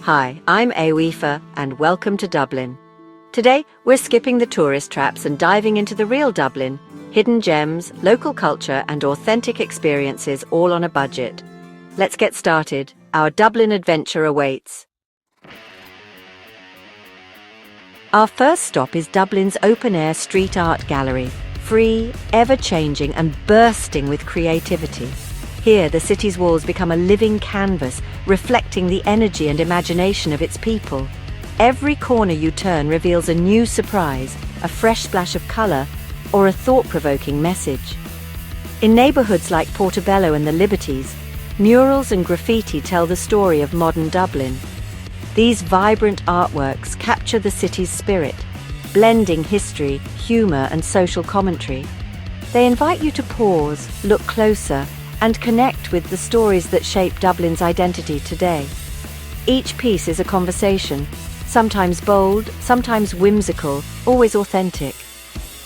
Hi, I'm Aoife and welcome to Dublin. Today, we're skipping the tourist traps and diving into the real Dublin, hidden gems, local culture and authentic experiences all on a budget. Let's get started. Our Dublin adventure awaits. Our first stop is Dublin's open-air street art gallery, free, ever-changing and bursting with creativity. Here, the city's walls become a living canvas, reflecting the energy and imagination of its people. Every corner you turn reveals a new surprise, a fresh splash of colour, or a thought-provoking message. In neighbourhoods like Portobello and the Liberties, murals and graffiti tell the story of modern Dublin. These vibrant artworks capture the city's spirit, blending history, humour and social commentary. They invite you to pause, look closer, and connect with the stories that shape Dublin's identity today. Each piece is a conversation, sometimes bold, sometimes whimsical, always authentic.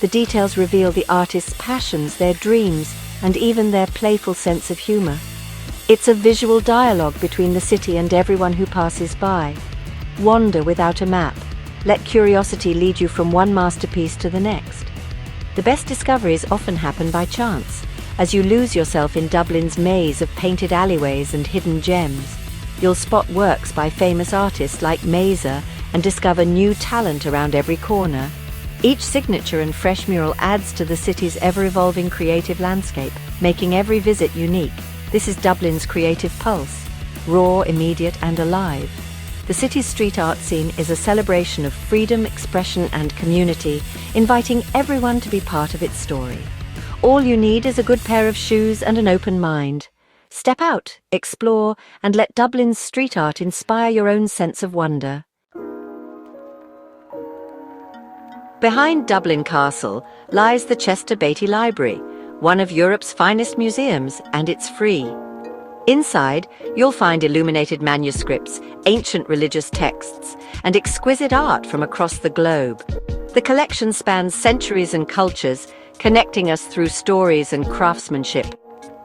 The details reveal the artist's passions, their dreams, and even their playful sense of humour. It's a visual dialogue between the city and everyone who passes by. Wander without a map. Let curiosity lead you from one masterpiece to the next. The best discoveries often happen by chance, as you lose yourself in Dublin's maze of painted alleyways and hidden gems. You'll spot works by famous artists like Mazer and discover new talent around every corner. Each signature and fresh mural adds to the city's ever-evolving creative landscape, making every visit unique. This is Dublin's creative pulse, raw, immediate and alive. The city's street art scene is a celebration of freedom, expression and community, inviting everyone to be part of its story. All you need is a good pair of shoes and an open mind. Step out, explore, and let Dublin's street art inspire your own sense of wonder. Behind Dublin Castle lies the Chester Beatty Library, one of Europe's finest museums, and it's free. Inside, you'll find illuminated manuscripts, ancient religious texts, and exquisite art from across the globe. The collection spans centuries and cultures, connecting us through stories and craftsmanship.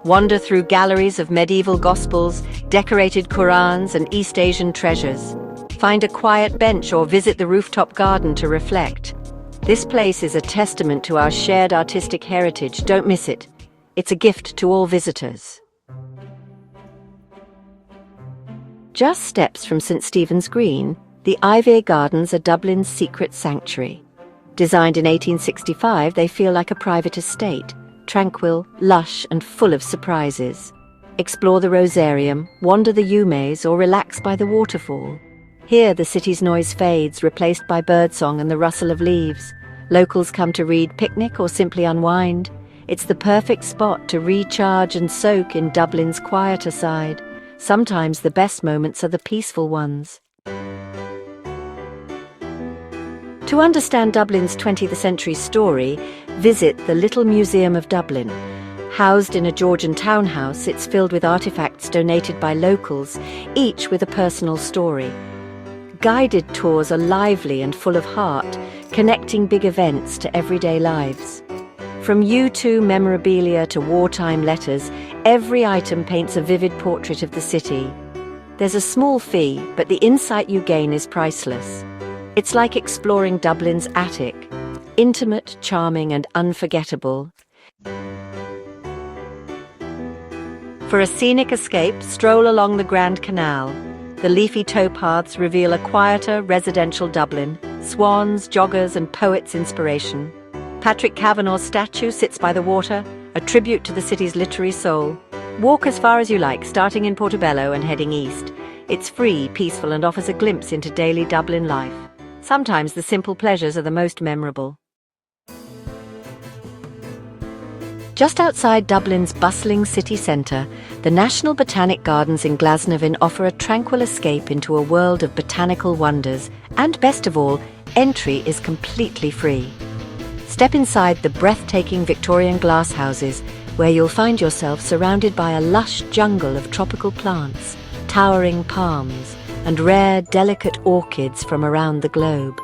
Wander through galleries of medieval gospels, decorated Qurans and East Asian treasures. Find a quiet bench or visit the rooftop garden to reflect. This place is a testament to our shared artistic heritage. Don't miss it. It's a gift to all visitors. Just steps from St. Stephen's Green, the Ivy Gardens are Dublin's secret sanctuary. Designed in 1865, they feel like a private estate, tranquil, lush and full of surprises. Explore the Rosarium, wander the yew maze or relax by the waterfall. Here the city's noise fades, replaced by birdsong and the rustle of leaves. Locals come to read, picnic or simply unwind. It's the perfect spot to recharge and soak in Dublin's quieter side. Sometimes the best moments are the peaceful ones. To understand Dublin's 20th century story, visit the Little Museum of Dublin. Housed in a Georgian townhouse, it's filled with artifacts donated by locals, each with a personal story. Guided tours are lively and full of heart, connecting big events to everyday lives. From U2 memorabilia to wartime letters, every item paints a vivid portrait of the city. There's a small fee, but the insight you gain is priceless. It's like exploring Dublin's attic, intimate, charming and unforgettable. For a scenic escape, stroll along the Grand Canal. The leafy towpaths reveal a quieter, residential Dublin, swans, joggers and poets' inspiration. Patrick Kavanagh's statue sits by the water, a tribute to the city's literary soul. Walk as far as you like, starting in Portobello and heading east. It's free, peaceful and offers a glimpse into daily Dublin life. Sometimes the simple pleasures are the most memorable. Just outside Dublin's bustling city centre, the National Botanic Gardens in Glasnevin offer a tranquil escape into a world of botanical wonders, and best of all, entry is completely free. Step inside the breathtaking Victorian glasshouses, where you'll find yourself surrounded by a lush jungle of tropical plants, towering palms, and rare, delicate orchids from around the globe.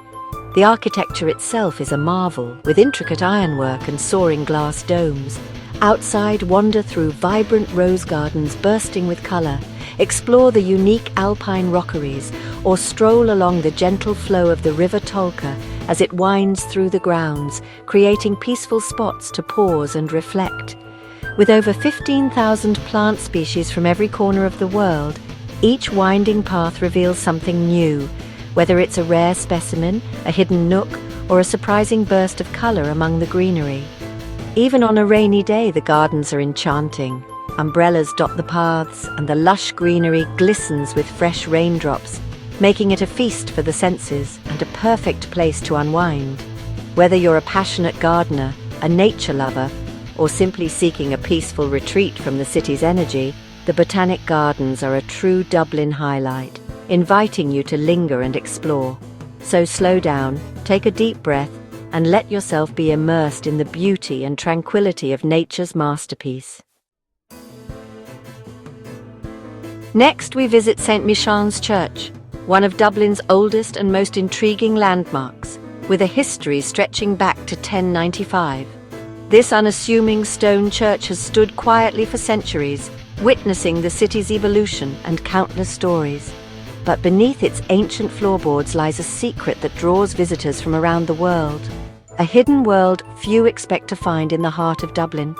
The architecture itself is a marvel, with intricate ironwork and soaring glass domes. Outside, wander through vibrant rose gardens bursting with colour, Explore the unique alpine rockeries or stroll along the gentle flow of the River Tolka as it winds through the grounds, creating peaceful spots to pause and reflect. With over 15,000 plant species from every corner of the world, each winding path reveals something new, whether it's a rare specimen, a hidden nook, or a surprising burst of color among the greenery. Even on a rainy day, the gardens are enchanting. Umbrellas dot the paths, and the lush greenery glistens with fresh raindrops, making it a feast for the senses and a perfect place to unwind. Whether you're a passionate gardener, a nature lover, or simply seeking a peaceful retreat from the city's energy, the Botanic Gardens are a true Dublin highlight, inviting you to linger and explore. So slow down, take a deep breath, and let yourself be immersed in the beauty and tranquility of nature's masterpiece. Next, we visit St. Michan's Church, one of Dublin's oldest and most intriguing landmarks, with a history stretching back to 1095. This unassuming stone church has stood quietly for centuries, witnessing the city's evolution and countless stories. But beneath its ancient floorboards lies a secret that draws visitors from around the world. A hidden world few expect to find in the heart of Dublin.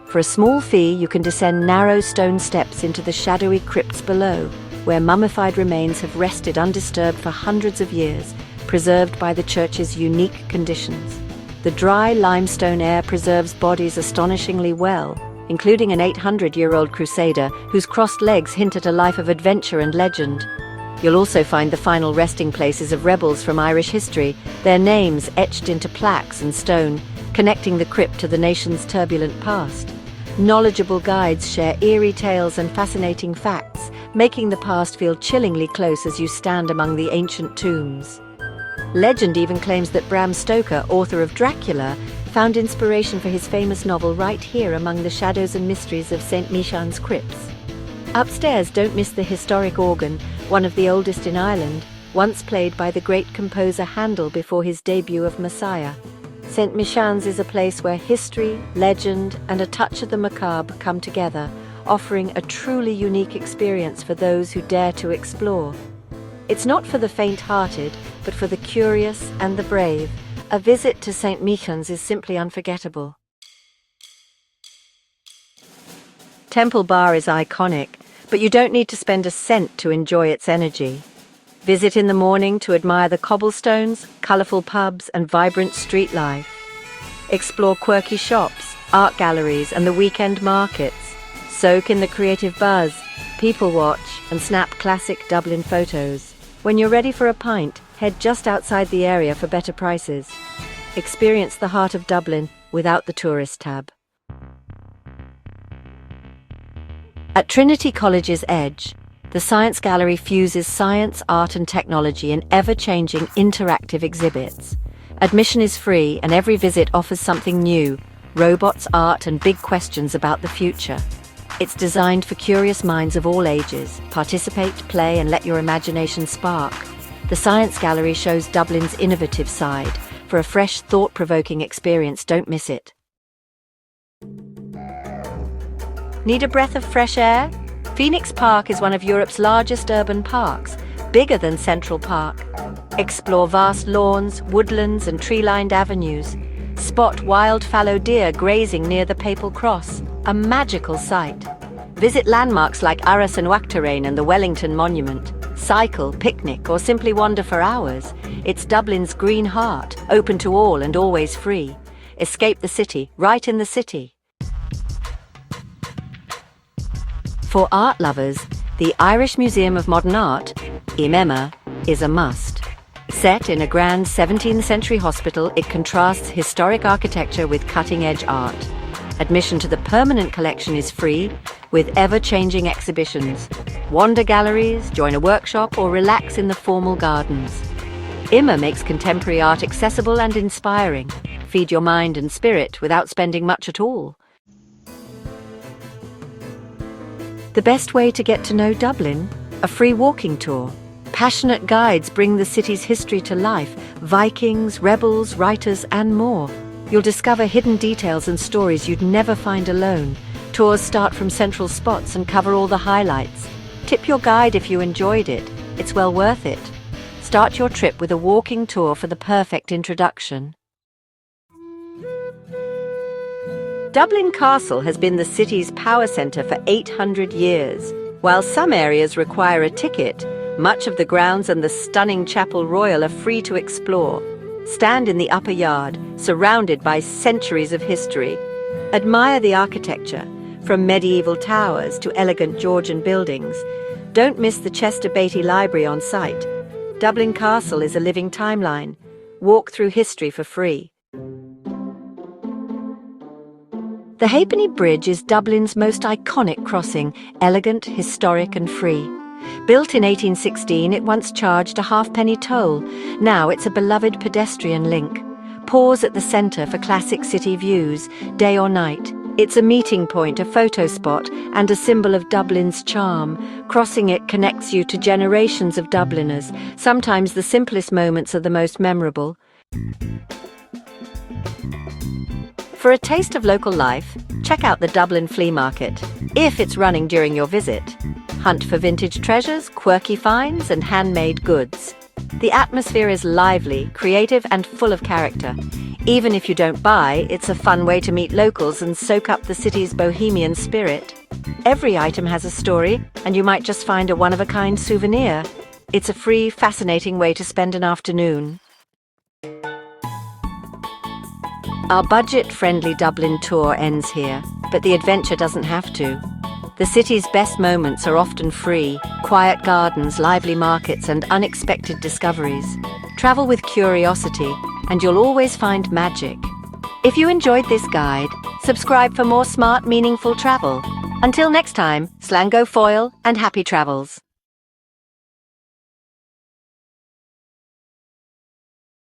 For a small fee, you can descend narrow stone steps into the shadowy crypts below, where mummified remains have rested undisturbed for hundreds of years, preserved by the church's unique conditions. The dry limestone air preserves bodies astonishingly well, including an 800-year-old crusader whose crossed legs hint at a life of adventure and legend. You'll also find the final resting places of rebels from Irish history, their names etched into plaques and stone, connecting the crypt to the nation's turbulent past. Knowledgeable guides share eerie tales and fascinating facts, making the past feel chillingly close as you stand among the ancient tombs. Legend even claims that Bram Stoker, author of Dracula, found inspiration for his famous novel right here among the shadows and mysteries of St. Michan's crypts. Upstairs, don't miss the historic organ, one of the oldest in Ireland, once played by the great composer Handel before his debut of Messiah. St. Michan's is a place where history, legend, and a touch of the macabre come together, offering a truly unique experience for those who dare to explore. It's not for the faint-hearted, but for the curious and the brave. A visit to St. Michan's is simply unforgettable. Temple Bar is iconic, but you don't need to spend a cent to enjoy its energy. Visit in the morning to admire the cobblestones, colourful pubs, and vibrant street life. Explore quirky shops, art galleries, and the weekend markets. Soak in the creative buzz, people watch, and snap classic Dublin photos. When you're ready for a pint, head just outside the area for better prices. Experience the heart of Dublin without the tourist tab. At Trinity College's Edge, the Science Gallery fuses science, art and technology in ever-changing interactive exhibits. Admission is free and every visit offers something new, robots, art and big questions about the future. It's designed for curious minds of all ages. Participate, play and let your imagination spark. The Science Gallery shows Dublin's innovative side. For a fresh, thought-provoking experience, don't miss it. Need a breath of fresh air? Phoenix Park is one of Europe's largest urban parks, bigger than Central Park. Explore vast lawns, woodlands and tree-lined avenues. Spot wild fallow deer grazing near the Papal Cross, a magical sight. Visit landmarks like Aras and Uachtaráin and the Wellington Monument. Cycle, picnic or simply wander for hours. It's Dublin's green heart, open to all and always free. Escape the city, right in the city. For art lovers, the Irish Museum of Modern Art, IMEMA, is a must. Set in a grand 17th century hospital, it contrasts historic architecture with cutting-edge art. Admission to the permanent collection is free, with ever-changing exhibitions. Wander galleries, join a workshop, or relax in the formal gardens. IMA makes contemporary art accessible and inspiring. Feed your mind and spirit without spending much at all. The best way to get to know Dublin? A free walking tour. Passionate guides bring the city's history to life, Vikings, rebels, writers, and more. You'll discover hidden details and stories you'd never find alone. Tours start from central spots and cover all the highlights. Tip your guide if you enjoyed it. It's well worth it. Start your trip with a walking tour for the perfect introduction. Dublin Castle has been the city's power centre for 800 years. While some areas require a ticket, much of the grounds and the stunning Chapel Royal are free to explore. Stand in the upper yard, surrounded by centuries of history. Admire the architecture, from medieval towers to elegant Georgian buildings. Don't miss the Chester Beatty Library on site. Dublin Castle is a living timeline. Walk through history for free. The Halfpenny Bridge is Dublin's most iconic crossing, elegant, historic and free. Built in 1816, it once charged a halfpenny toll. Now it's a beloved pedestrian link. Pause at the centre for classic city views, day or night. It's a meeting point, a photo spot, and a symbol of Dublin's charm. Crossing it connects you to generations of Dubliners. Sometimes the simplest moments are the most memorable. For a taste of local life, check out the Dublin Flea Market, if it's running during your visit. Hunt for vintage treasures, quirky finds, and handmade goods. The atmosphere is lively, creative, and full of character. Even if you don't buy, it's a fun way to meet locals and soak up the city's bohemian spirit. Every item has a story, and you might just find a one-of-a-kind souvenir. It's a free, fascinating way to spend an afternoon. Our budget-friendly Dublin tour ends here, but the adventure doesn't have to. The city's best moments are often free: quiet gardens, lively markets, and unexpected discoveries. Travel with curiosity, and you'll always find magic. If you enjoyed this guide, subscribe for more smart, meaningful travel. Until next time, Slango Foil and happy travels.